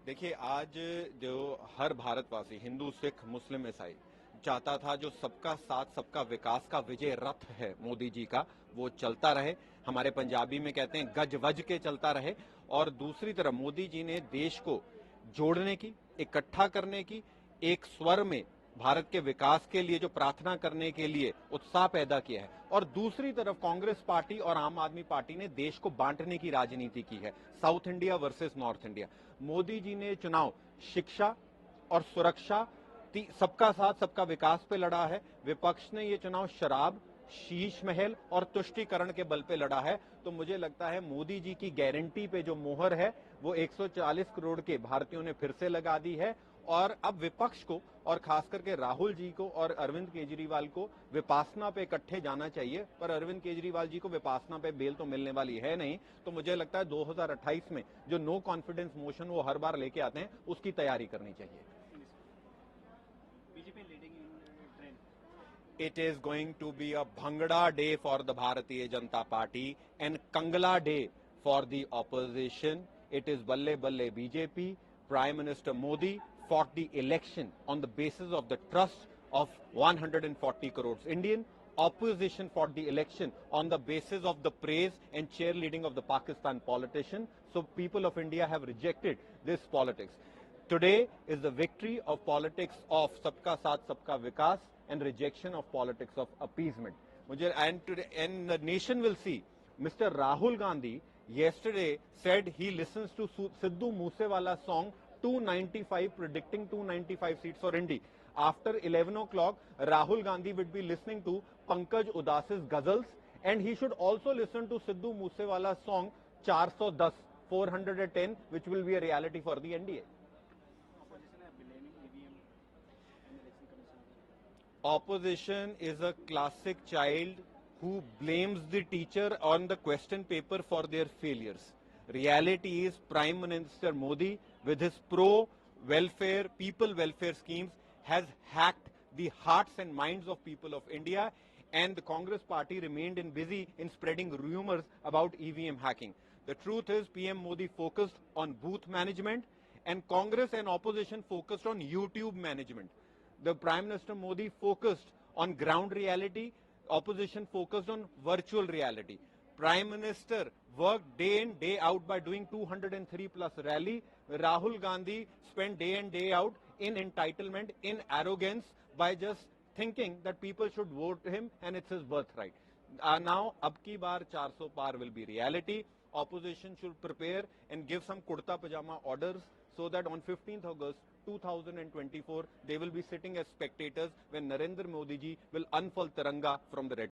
देखिए, आज जो हर भारतवासी, हिंदू, सिख, मुस्लिम, ईसाई चाहता था, जो सबका साथ सबका विकास का विजय रथ है मोदी जी का, वो चलता रहे। हमारे पंजाबी में कहते हैं गज वज के चलता रहे। और दूसरी तरफ मोदी जी ने देश को जोड़ने की, इकट्ठा करने की, एक स्वर में भारत के विकास के लिए जो प्रार्थना करने के लिए उत्साह पैदा किया है। और दूसरी तरफ कांग्रेस पार्टी और आम आदमी पार्टी ने देश को बांटने की राजनीति की है, South India versus North India. Modi ji ने चुनाव शिक्षा और सुरक्षा, सबका साथ सबका विकास पे लड़ा है। विपक्ष ने ये चुनाव शराब, शीश महल और तुष्टीकरण के बल पे लड़ा है। तो मुझे लगता है मोदी जी की गारंटी पे जो मोहर है वो 140 करोड़ के भारतीयों ने फिर से लगा दी है। और अब विपक्ष को, और खास करके राहुल जी को और अरविंद केजरीवाल को, विपासना पे इकट्ठे जाना चाहिए। पर अरविंद केजरीवाल जी को विपासना पे बेल तो मिलने वाली है नहीं। तो मुझे लगता है 2028 में जो नो कॉन्फिडेंस मोशन वो हर बार लेके आते हैं, उसकी तैयारी करनी चाहिए। It is going to be a Bhangra day for the Bharatiya Janata Party and Kangla day for the opposition. It is Balle Balle BJP. Prime Minister Modi fought the election on the basis of the trust of 140 crores Indian. Opposition fought the election on the basis of the praise and cheerleading of the Pakistan politician. So people of India have rejected this politics. Today is the victory of politics of Sabka Saath Sabka Vikas and rejection of politics of appeasement. And the nation will see. Mr. Rahul Gandhi yesterday said he listens to Sidhu Moosewala song 295, predicting 295 seats for Indy. After 11 o'clock, Rahul Gandhi would be listening to Pankaj Udas's ghazals, and he should also listen to Sidhu Moosewala's song 410, 410, which will be a reality for the NDA. Opposition is a classic child who blames the teacher on the question paper for their failures. Reality is Prime Minister Modi, with his pro-welfare, people welfare schemes, has hacked the hearts and minds of people of India, and the Congress party remained busy in spreading rumors about EVM hacking. The truth is PM Modi focused on booth management, and Congress and opposition focused on YouTube management. The Prime Minister Modi focused on ground reality, opposition focused on virtual reality. Prime Minister worked day in, day out by doing 203 plus rally. Rahul Gandhi spent day in, day out in entitlement, in arrogance, by just thinking that people should vote him and it's his birthright. Now, ab ki baar 400 par will be reality. Opposition should prepare and give some kurta pajama orders so that on 15th August 2024, they will be sitting as spectators when Narendra Modi ji will unfurl Tiranga from the red